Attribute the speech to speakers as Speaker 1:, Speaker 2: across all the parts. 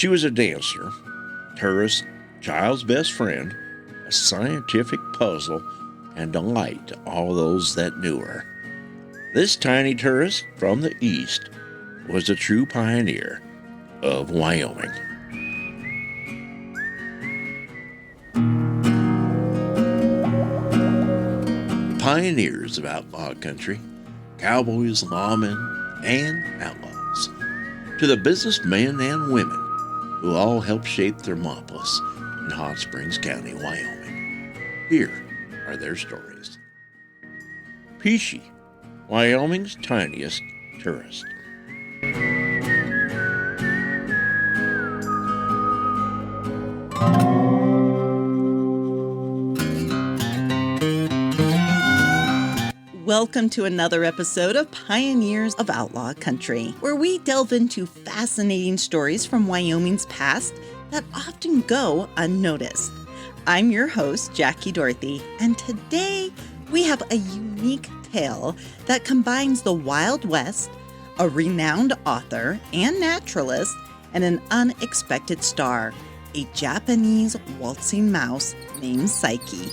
Speaker 1: She was a dancer, tourist, child's best friend, a scientific puzzle, and delight to all those that knew her. This tiny tourist from the East was a true pioneer of Wyoming. Pioneers of outlaw country, cowboys, lawmen, and outlaws, to the businessmen and women who all helped shape Thermopolis in Hot Springs County, Wyoming. Here are their stories. Peeshee, Wyoming's tiniest tourist.
Speaker 2: Welcome to another episode of Pioneers of Outlaw Country, where we delve into fascinating stories from Wyoming's past that often go unnoticed. I'm your host, Jackie Dorothy, and today we have a unique tale that combines the Wild West, a renowned author and naturalist, and an unexpected star, a Japanese waltzing mouse named Psyche.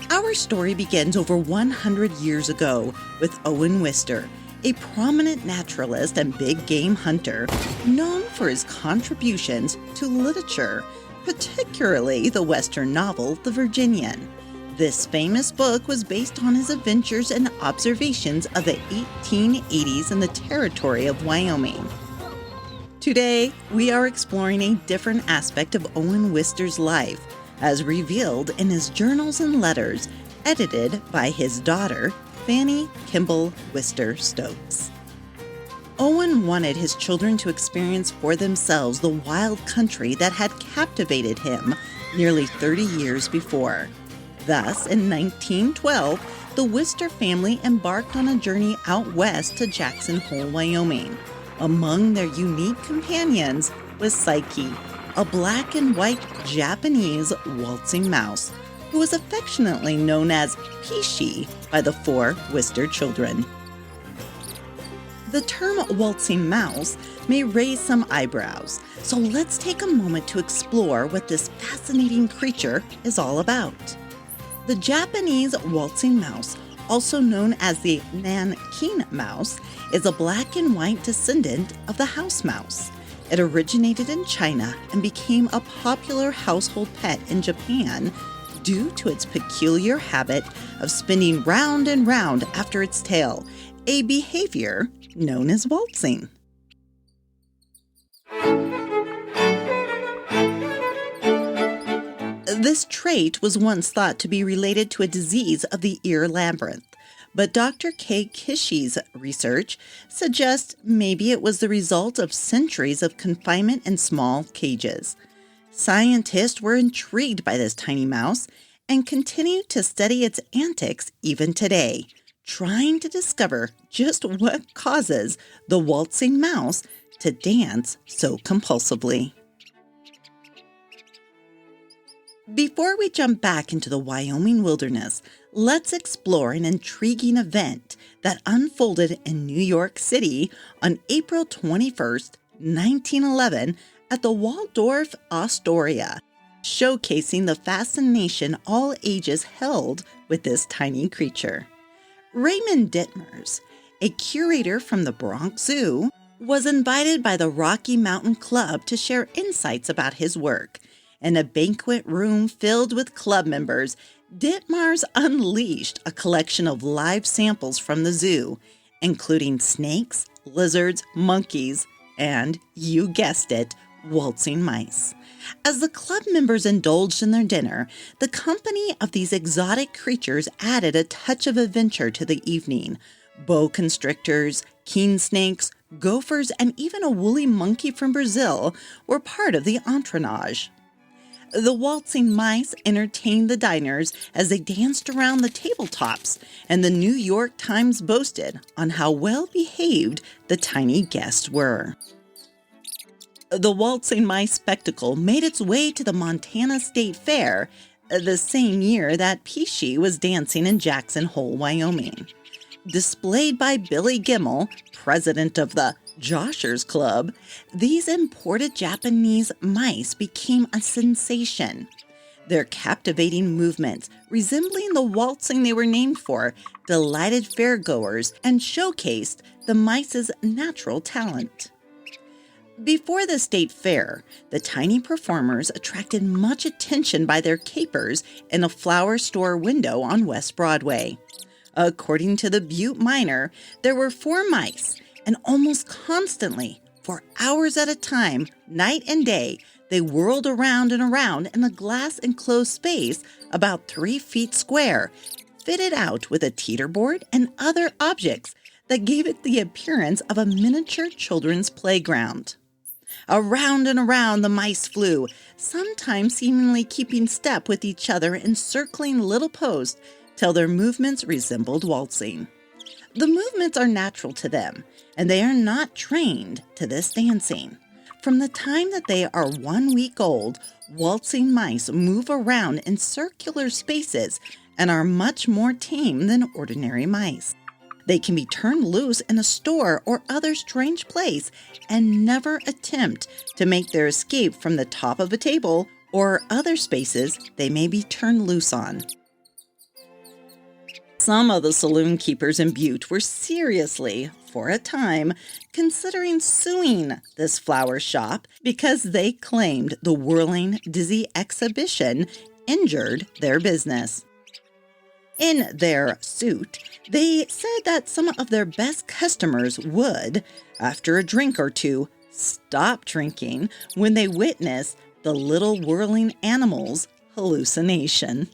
Speaker 2: Our story begins over 100 years ago with Owen Wister, a prominent naturalist and big game hunter known for his contributions to literature, particularly the Western novel The Virginian. This famous book was based on his adventures and observations of the 1880s in the territory of Wyoming. Today, we are exploring a different aspect of Owen Wister's life, as revealed in his journals and letters, edited by his daughter, Fanny Kimball Wister Stokes. Owen wanted his children to experience for themselves the wild country that had captivated him nearly 30 years before. Thus, in 1912, the Wister family embarked on a journey out west to Jackson Hole, Wyoming. Among their unique companions was Psyche, a black and white Japanese waltzing mouse, who was affectionately known as Peeshee by the four Wister children. The term waltzing mouse may raise some eyebrows, so let's take a moment to explore what this fascinating creature is all about. The Japanese waltzing mouse, also known as the Nanking mouse, is a black and white descendant of the house mouse. It originated in China and became a popular household pet in Japan due to its peculiar habit of spinning round and round after its tail, a behavior known as waltzing. This trait was once thought to be related to a disease of the ear labyrinth, but Dr. K. Kishi's research suggests maybe it was the result of centuries of confinement in small cages. Scientists were intrigued by this tiny mouse and continue to study its antics even today, trying to discover just what causes the waltzing mouse to dance so compulsively. Before we jump back into the Wyoming wilderness, let's explore an intriguing event that unfolded in New York City on April 21st, 1911 at the Waldorf Astoria, showcasing the fascination all ages held with this tiny creature. Raymond Dittmers, a curator from the Bronx Zoo, was invited by the Rocky Mountain Club to share insights about his work. In a banquet room filled with club members, Dittmers unleashed a collection of live samples from the zoo, including snakes, lizards, monkeys, and, you guessed it, waltzing mice. As the club members indulged in their dinner, the company of these exotic creatures added a touch of adventure to the evening. Boa constrictors, king snakes, gophers, and even a woolly monkey from Brazil were part of the entourage. The waltzing mice entertained the diners as they danced around the tabletops, and the New York Times boasted on how well behaved the tiny guests were. The waltzing mice spectacle made its way to the Montana State Fair the same year that Peeshee was dancing in Jackson Hole, Wyoming. Displayed by Billy Gimmel, president of the Joshers Club, these imported Japanese mice became a sensation. Their captivating movements, resembling the waltzing they were named for, delighted fairgoers and showcased the mice's natural talent. Before the state fair, the tiny performers attracted much attention by their capers in a flower store window on West Broadway. According to the Butte Miner, there were 4 mice, and almost constantly, for hours at a time, night and day, they whirled around and around in a glass-enclosed space about 3 feet square, fitted out with a teeterboard and other objects that gave it the appearance of a miniature children's playground. Around and around the mice flew, sometimes seemingly keeping step with each other in circling little posts till their movements resembled waltzing. The movements are natural to them, and they are not trained to this dancing. From the time that they are 1 week old, waltzing mice move around in circular spaces and are much more tame than ordinary mice. They can be turned loose in a store or other strange place and never attempt to make their escape from the top of a table or other spaces they may be turned loose on. Some of the saloon keepers in Butte were seriously, for a time, considering suing this flower shop because they claimed the whirling, dizzy exhibition injured their business. In their suit, they said that some of their best customers would, after a drink or two, stop drinking when they witnessed the little whirling animals' hallucination.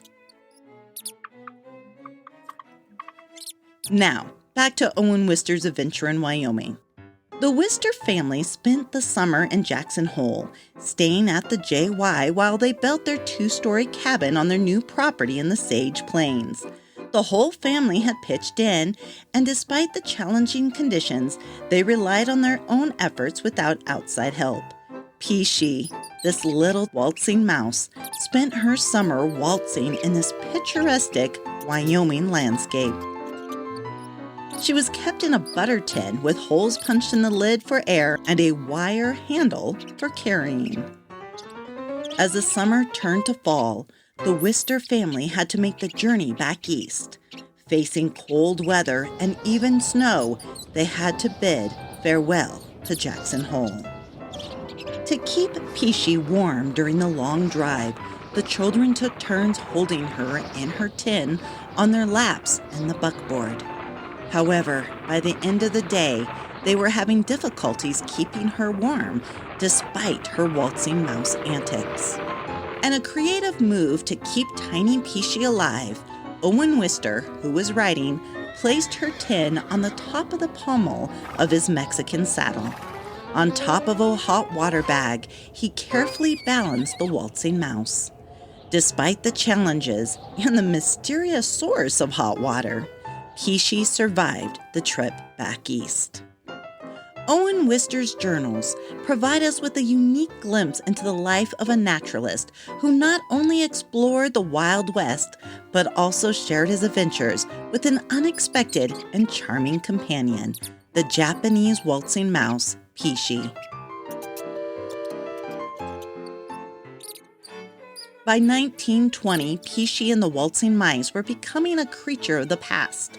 Speaker 2: Now, back to Owen Wister's adventure in Wyoming. The Wister family spent the summer in Jackson Hole, staying at the JY while they built their 2-story cabin on their new property in the Sage Plains. The whole family had pitched in, and despite the challenging conditions, they relied on their own efforts without outside help. Peeshee, this little waltzing mouse, spent her summer waltzing in this picturesque Wyoming landscape. She was kept in a butter tin with holes punched in the lid for air and a wire handle for carrying. As the summer turned to fall, the Wister family had to make the journey back east. Facing cold weather and even snow, they had to bid farewell to Jackson Hole. To keep Peeshee warm during the long drive, the children took turns holding her in her tin on their laps in the buckboard. However, by the end of the day, they were having difficulties keeping her warm despite her waltzing mouse antics. In a creative move to keep tiny Peeshee alive, Owen Wister, who was riding, placed her tin on the top of the pommel of his Mexican saddle. On top of a hot water bag, he carefully balanced the waltzing mouse. Despite the challenges and the mysterious source of hot water, Peeshee survived the trip back east. Owen Wister's journals provide us with a unique glimpse into the life of a naturalist who not only explored the Wild West, but also shared his adventures with an unexpected and charming companion, the Japanese waltzing mouse, Peeshee. By 1920, Peeshee and the waltzing mice were becoming a creature of the past.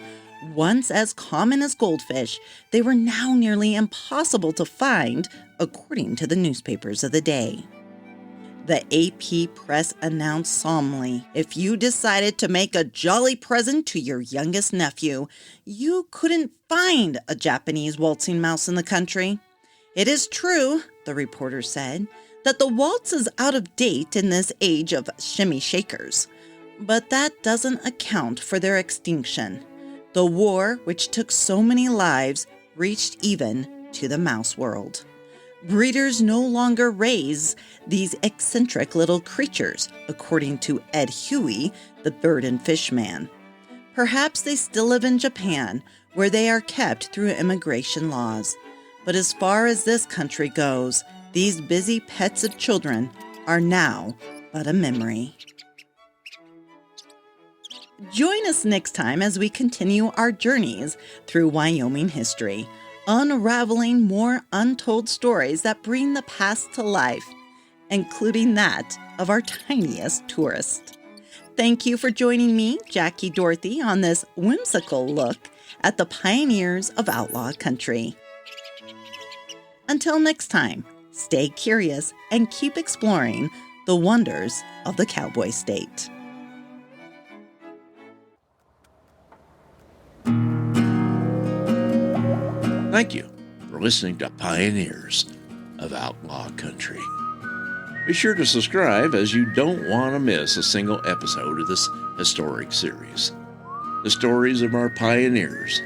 Speaker 2: Once as common as goldfish, they were now nearly impossible to find, according to the newspapers of the day. The AP press announced solemnly, if you decided to make a jolly present to your youngest nephew, you couldn't find a Japanese waltzing mouse in the country. It is true, the reporter said, that the waltz is out of date in this age of shimmy shakers. But that doesn't account for their extinction. The war, which took so many lives, reached even to the mouse world. Breeders no longer raise these eccentric little creatures, according to Ed Huey, the bird and fish man. Perhaps they still live in Japan, where they are kept through immigration laws. But as far as this country goes, these busy pets of children are now but a memory. Join us next time as we continue our journeys through Wyoming history. unraveling more untold stories that bring the past to life, including that of our tiniest tourist. Thank you for joining me, Jackie Dorothy, on this whimsical look at the pioneers of outlaw country. Until next time, stay curious and keep exploring the wonders of the cowboy state.
Speaker 1: Thank you for listening to Pioneers of Outlaw Country. Be sure to subscribe, as you don't want to miss a single episode of this historic series. The stories of our pioneers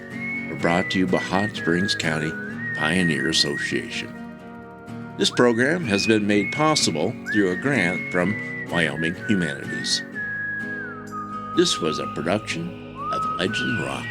Speaker 1: are brought to you by Hot Springs County Pioneer Association. This program has been made possible through a grant from Wyoming Humanities. This was a production of Legend Rock